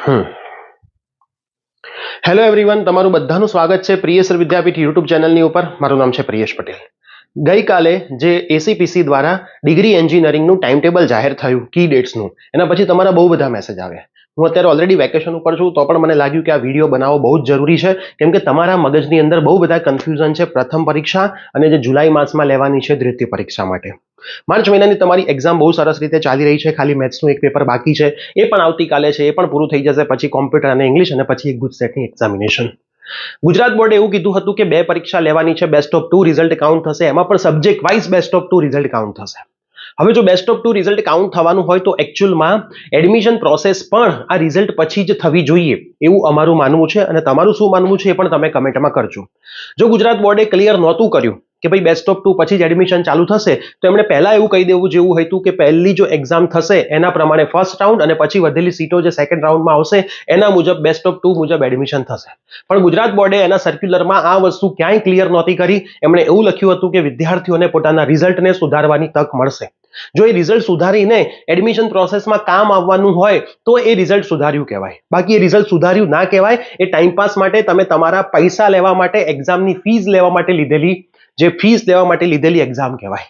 હમ hello everyone, તમારું બધાનું સ્વાગત છે પ્રિયસર વિદ્યાપીઠ યુટ્યુબ ચેનલની ઉપર. મારું નામ છે પ્રિયેશ પટેલ. ગઈકાલે જે એસીપીસી દ્વારા ડિગ્રી એન્જિનિયરિંગનું ટાઈમ ટેબલ જાહેર થયું કી ડેટ્સનું, એના પછી તમારા બહુ બધા મેસેજ આવ્યા. હું અત્યારે ઓલરેડી વેકેશન ઉપર છું, તો પણ મને લાગ્યું કે આ વિડીયો બનાવવો બહુ જ જરૂરી છે, કેમ કે તમારા મગજની અંદર બહુ બધા કન્ફ્યુઝન છે પ્રથમ પરીક્ષા અને જે જુલાઈ માસમાં લેવાની છે દ્વિતીય પરીક્ષા માટે. માર્ચ મહિનાની તમારી એક્ઝામ બહુ સરસ રીતે ચાલી રહી છે, ખાલી મેથ્સનું એક પેપર બાકી છે, એ પણ આવતીકાલે છે, એ પણ પૂરું થઈ જશે. પછી કોમ્પ્યુટર અને ઇંગ્લિશ, અને પછી એક ગુજસેટની એક્ઝામિનેશન. ગુજરાત બોર્ડે એવું કીધું હતું કે 2 પરીક્ષા લેવાની છે, બેસ્ટ ઓફ 2 રિઝલ્ટ કાઉન્ટ થશે, એમાં પણ subject wise best of 2 result count થશે. હવે જો બેસ્ટ ઓફ 2 રિઝલ્ટ કાઉન્ટ થવાનું હોય તો એકચ્યુઅલમાં એડમિશન પ્રોસેસ પણ આ રિઝલ્ટ પછી જ થવી જોઈએ એવું અમારું માનવું છે, અને તમારું શું માનવું છે એ પણ તમે કમેન્ટમાં કરજો. જો ગુજરાત બોર્ડે ક્લિયર નહોતું કર્યું કે ભાઈ બેસ્ટ ઓફ 2 પછી જ એડમિશન ચાલુ થશે, તો એમણે પહેલા એવું કહી દેવું જેવું હતું કે પહેલી જો એક્ઝામ થશે એના પ્રમાણે ફર્સ્ટ રાઉન્ડ, અને પછી વધેલી સીટો જે સેકન્ડ રાઉન્ડમાં આવશે એના મુજબ બેસ્ટ ઓફ 2 મુજબ એડમિશન થશે. પણ ગુજરાત બોર્ડે એના સર્ક્યુલરમાં આ વસ્તુ ક્યાંય ક્લિયર નહોતી કરી. એમણે એવું લખ્યું હતું કે વિદ્યાર્થીઓને પોતાના રિઝલ્ટને સુધારવાની તક મળશે. જો એ રિઝલ્ટ સુધારીને એડમિશન પ્રોસેસમાં કામ આવવાનું હોય તો એ રિઝલ્ટ સુધાર્યું કહેવાય. બાકી એ રિઝલ્ટ સુધાર્યું ના કહેવાય. એ ટાઈમપાસ માટે, તમે તમારા પૈસા લેવા માટે, એક્ઝામની ફીસ લેવા માટે લીધેલી એક્ઝામ કહેવાય.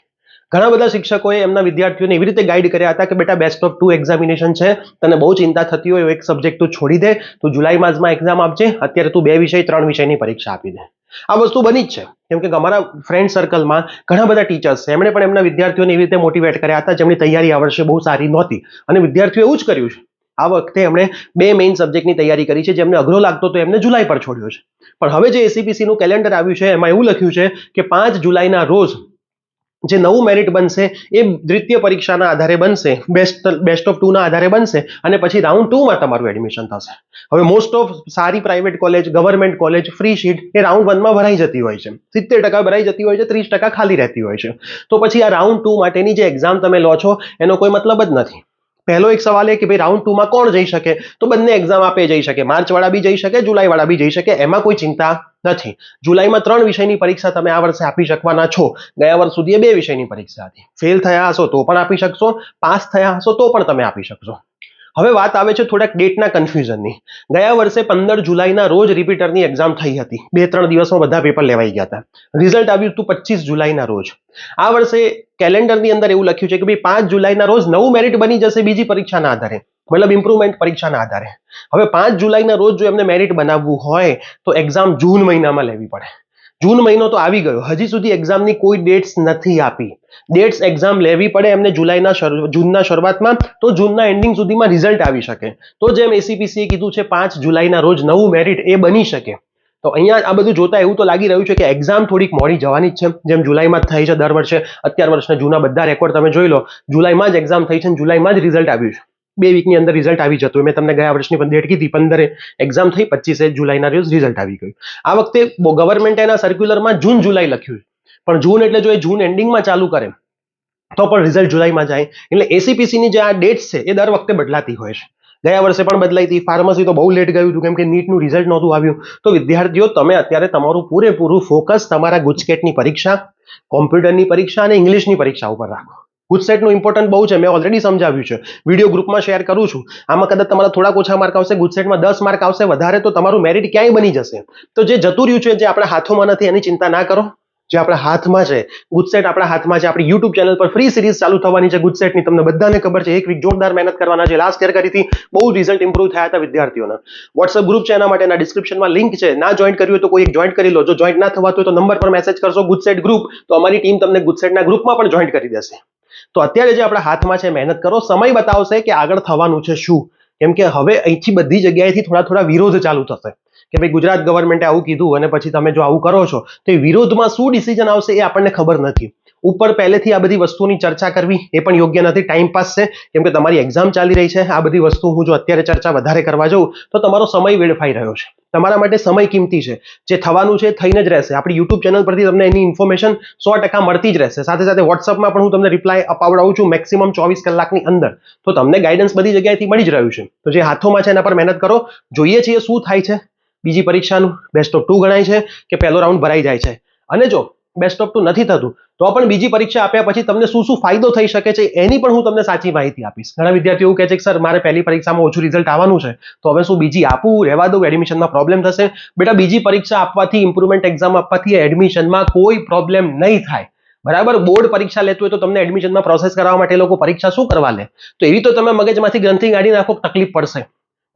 ઘણા બધા શિક્ષકોએ એમના વિદ્યાર્થીઓને એવી રીતે ગાઈડ કર્યા હતા કે બેટા બેસ્ટ ઓફ 2 એક્ઝામિનેશન છે, તને બહુ ચિંતા થતી હોય એક સબ્જેક્ટ તું છોડી દે, તું જુલાઈ માસમાં એક્ઝામ આપજે, અત્યારે તું 2 વિષય 3 વિષયની પરીક્ષા આપી દે. આ વસ્તુ બની જ છે, કેમ કે અમારા ફ્રેન્ડ સર્કલમાં ઘણા બધા ટીચર્સ છે, એમણે પણ એમના વિદ્યાર્થીઓને એવી રીતે મોટિવેટ કર્યા હતા જેમની તૈયારી આ વર્ષે બહુ સારી નહોતી, અને વિદ્યાર્થીઓ એવું જ કર્યું છે. આ વખતે એમણે 2 મેઇન સબ્જેક્ટની તૈયારી કરી છે. જેમને અઘરો લાગતો તો એમને જુલાઈ પર છોડ્યો છે. પણ હવે જે એસીપીસીનું કેલેન્ડર આવ્યું છે એમાં એવું લખ્યું છે કે 5 જુલાઈના રોજ જે નવું મેરિટ બનશે એ દ્વિતીય પરીક્ષાના આધારે બનશે, બેસ્ટ ઓફ 2 ના આધારે બનશે, અને પછી રાઉન્ડ 2 માં તમારું એડમિશન થશે. હવે મોસ્ટ ઓફ સારી private college, government college, free seat એ રાઉન્ડ 1 માં ભરાઈ જતી હોય છે. 70% ભરાઈ જતી હોય છે, 30% ખાલી રહેતી હોય છે. તો પછી આ રાઉન્ડ 2 માટેની જે એક્ઝામ તમે લો છો એનો કોઈ મતલબ જ નથી. પહેલો એક સવાલ એ કે ભાઈ રાઉન્ડ 2 માં કોણ જઈ શકે, તો બંને એક્ઝામ આપે જઈ શકે. માર્ચ વાળા બી જઈ શકે, જુલાઈ વાળા બી જઈ શકે, એમાં કોઈ ચિંતા નથી. જુલાઈમાં 3 વિષયની પરીક્ષા તમે આ વર્ષે આપી શકવાના છો. ગયા વર્ષ સુધી 2 વિષયની પરીક્ષા હતી. ફેલ થયા હશો તો પણ આપી શકશો, પાસ થયા હશો તો પણ તમે આપી શકશો. હવે વાત આવે છે થોડાક ડેટના કન્ફ્યુઝનની. ગયા વર્ષે 15 જુલાઈના રોજ રિપીટરની એક્ઝામ થઈ હતી. 2-3 દિવસમાં બધા પેપર લેવાઈ ગયા હતા. રિઝલ્ટ આવ્યું હતું 25 જુલાઈના રોજ. આ વર્ષે કેલેન્ડરની અંદર એવું લખ્યું છે કે ભાઈ 5 જુલાઈના રોજ નવું મેરિટ બની જશે બીજી પરીક્ષાના આધારે, મતલબ ઇમ્પ્રુવમેન્ટ પરીક્ષાના આધારે. હવે 5 જુલાઈના રોજ જો એમને મેરિટ બનાવવું હોય તો એક્ઝામ જૂન મહિનામાં લેવી પડે. જૂન મહિનો તો આવી ગયો, હજી સુધી એક્ઝામની કોઈ ડેટ્સ નથી આપી. ડેટ્સ એક્ઝામ લેવી પડે એમને જૂનના શરૂઆતમાં, તો જૂનના એન્ડિંગ સુધીમાં રિઝલ્ટ આવી શકે. તો જેમ એસીપીસીએ કીધું છે 5 જુલાઈના રોજ નવું મેરિટ એ બની શકે. તો અહીંયા આ બધું જોતા એવું તો લાગી રહ્યું છે કે એક્ઝામ થોડીક મોડી જવાની જ છે, જેમ જુલાઈમાં જ થઈ છે દર વર્ષે. અત્યાર વર્ષના જૂના બધા રેકોર્ડ તમે જોઈ લો, જુલાઈમાં જ એક્ઝામ થઈ છે અને જુલાઈમાં જ રિઝલ્ટ આવ્યું છે. 2 વીકની અંદર રિઝલ્ટ આવી જતું. મેં તમને ગયા વર્ષની ડેટ કીધી, 15 એક્ઝામ થઈ, 25 જુલાઈના રોજ રિઝલ્ટ આવી ગયું. આ વખતે ગવર્મેન્ટે એના સર્ક્યુલરમાં જૂન જુલાઈ લખ્યું, પણ જૂન એટલે જો એ જૂન એન્ડિંગમાં ચાલુ કરે તો પણ રિઝલ્ટ જુલાઈમાં જાય. એટલે એસીપીસીની જે આ ડેટ્સ છે એ દર વખતે બદલાતી હોય છે. ગયા વર્ષે પણ બદલાઈ હતી. ફાર્મસી તો બહુ લેટ ગયું હતું કેમ કે નીટનું રિઝલ્ટ નહોતું આવ્યું. તો વિદ્યાર્થીઓ, તમે અત્યારે તમારું પૂરેપૂરું ફોકસ તમારા ગુજકેટની પરીક્ષા, કોમ્પ્યુટરની પરીક્ષા અને ઇંગ્લિશની પરીક્ષા ઉપર રાખો. ગુજસેટનું ઇમ્પોર્ટન્ટ બહુ છે, મેં ઓલરેડી સમજાવ્યું છે, વિડીયો ગ્રુપમાં શેર કરું છું. આમાં કદાચ તમારા થોડાક ઓછા માર્ક આવશે, ગુજસેટમાં 10 માર્ક આવશે વધારે, તો તમારું મેરિટ ક્યાંય બની જશે. તો જે જતું રહ્યું છે, જે આપણા હાથોમાં નથી, એની ચિંતા ના કરો. જે આપણા હાથમાં છે, ગુજસેટ આપણા હાથમાં છે. આપણી યુટ્યુબ ચેનલ પર ફ્રી સિરીઝ ચાલુ થવાની છે ગુજસેટની, તમને બધાને ખબર છે. 1 વીક જોરદાર મહેનત કરવાના છે. લાસ્ટ યર કરી હતી, બહુ રિઝલ્ટ ઇમ્પ્રુવ થયા હતા વિદ્યાર્થીઓના. વોટ્સઅપ ગ્રુપ છે, એના માટેના ડિસ્ક્રિપ્શનમાં લિંક છે. ના જોઈન કર્યું હોય તો કોઈ એક જોઈન કરી લો. જો જોઈન ના થવાતું હોય તો નંબર પર મેસેજ કરશો ગુજસેટ ગ્રુપ, તો અમારી ટીમ તમને ગુજસેટના ગ્રુપમાં પણ જોઈન કરી દેશે. તો અત્યારે જે આપણા હાથમાં છે, મહેનત કરો. સમય બતાવશે કે આગળ થવાનું છે શું, કેમ કે હવે અહીંથી બધી જગ્યાએથી થોડા વિરોધ ચાલુ થશે કે ભાઈ ગુજરાત ગવર્મેન્ટે આવું કીધું અને પછી તમે જો આવું કરો છો તો એ વિરોધમાં શું ડિસિઝન આવશે એ આપણને ખબર નથી. ઉપર પહેલેથી આ બધી વસ્તુની ચર્ચા કરવી એ પણ યોગ્ય નથી, ટાઈમ પાસ છે, કેમ કે તમારી એક્ઝામ ચાલી રહી છે. આ બધી વસ્તુ હું જો અત્યારે ચર્ચા વધારે કરવા જાઉં તો તમારો સમય વેડફાઈ રહ્યો છે. તમારા માટે સમય કિંમતી છે. જે થવાનું છે થઈને જ રહેશે. આપણી યુટ્યુબ ચેનલ પરથી તમને એની ઇન્ફોર્મેશન 100% મળતી જ રહેશે. સાથે સાથે વોટ્સઅપમાં પણ હું તમને રિપ્લાય અપાવડાવું છું મેક્સિમમ 24 કલાકની અંદર. તો તમને ગાઈડન્સ બધી જગ્યાએથી મળી જ રહ્યું છે. તો જે હાથોમાં છે એના પર મહેનત કરો. જોઈએ છીએ શું થાય છે. બીજી પરીક્ષાનું બેસ્ટ ઓફ 2 ગણાય છે કે પહેલો રાઉન્ડ ભરાઈ જાય છે. અને જો બેસ્ટ ઓફ 2 નથી થતું તો પણ બીજી પરીક્ષા આપ્યા પછી તમને શું શું ફાયદો થઈ શકે છે એની પણ હું તમને સાચી માહિતી આપીશ. ઘણા વિદ્યાર્થીઓ એવું કહે છે કે સર મારે પહેલી પરીક્ષામાં ઓછું રિઝલ્ટ આવવાનું છે તો હવે શું બીજી આપું, રહેવા દઉં, એડમિશનમાં પ્રોબ્લેમ થશે? બેટા બીજી પરીક્ષા આપવાથી, ઇમ્પ્રુવમેન્ટ એક્ઝામ આપવાથી એડમિશનમાં કોઈ પ્રોબ્લેમ નહીં થાય. બરાબર, બોર્ડ પરીક્ષા લેતું હોય તો તમને એડમિશનમાં પ્રોસેસ કરવા માટે લોકો પરીક્ષા શું કરવા લે? તો એવી તો તમે મગજમાંથી ગ્રંથિ કાઢી નાખો, તકલીફ પડશે.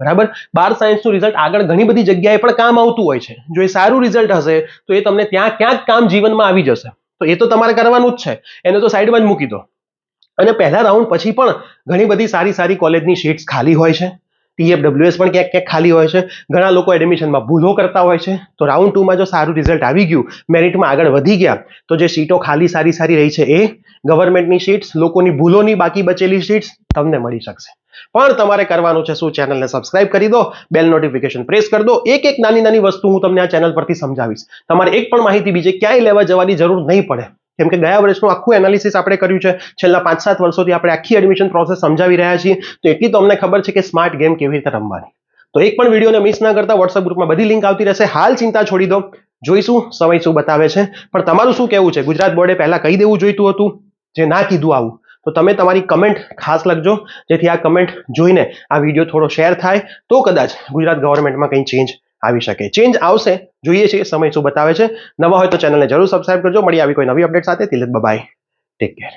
બરાબર, 12 સાયન્સનું રિઝલ્ટ આગળ ઘણી બધી જગ્યાએ પણ કામ આવતું હોય છે. જો એ સારું રિઝલ્ટ હશે તો એ તમને ત્યાં ક્યાંક કામ જીવનમાં આવી જશે. તો એ તો તમારે કરવાનું જ છે, એને તો સાઈડમાં જ મૂકી દો. અને પહેલા રાઉન્ડ પછી પણ ઘણી બધી સારી સારી કોલેજની સીટ્સ ખાલી હોય છે. TFWS પણ ક્યાંક ક્યાંક ખાલી હોય છે. ઘણા લોકો એડમિશનમાં ભૂલો કરતા હોય છે. તો રાઉન્ડ 2માં જો સારું રિઝલ્ટ આવી ગયું, મેરિટમાં આગળ વધી ગયા, તો જે સીટો ખાલી સારી સારી રહી છે એ ગવર્મેન્ટની સીટ્સ, લોકોની ભૂલોની બાકી બચેલી સીટ્સ તમને મળી શકશે. પણ તમારે કરવાનું છે શું? ચેનલને સબસ્ક્રાઇબ કરી દો, બેલ નોટિફિકેશન પ્રેસ કરી દો. એક એક નાની નાની વસ્તુ હું તમને આ ચેનલ પરથી સમજાવીશ. તમારે એક પણ માહિતી બીજે ક્યાંય લેવા જવાની જરૂર નહીં પડે. કેમ કે ગયા વર્ષનું આખું એનાલિસિસ આપણે કર્યું છે. છેલ્લા 5-7 વર્ષોથી આપણે આખી એડમિશન પ્રોસેસ સમજાવી રહ્યા છીએ. તો એટલી તો અમને ખબર છે કે સ્માર્ટ ગેમ કેવી રીતે રમવાની. તો એક પણ વિડીયોને મિસ ના કરતા વોટ્સએપ ગ્રુપમાં બધી લિંક આવતી રહેશે. હાલ ચિંતા છોડી દો, જોઈશું સમય શું બતાવે છે. પણ તમારું શું કહેવું છે? ગુજરાત બોર્ડે પહેલા કહી દેવું જોઈતું હતું, જે ના કીધું આવું. તો તમે તમારી કમેન્ટ ખાસ લખજો, જેથી આ કમેન્ટ જોઈને આ વિડીયો થોડો શેર થાય તો કદાચ ગુજરાત ગવર્મેન્ટમાં કંઈ ચેન્જ આવી શકે. ચેન્જ આવશે, જોઈએ છીએ સમય શું બતાવે છે. નવા હોય તો ચેનલને જરૂર સબસ્ક્રાઇબ કરજો. મળી આવી કોઈ નવી અપડેટ સાથે. તિલક બાય, ટેક કેર.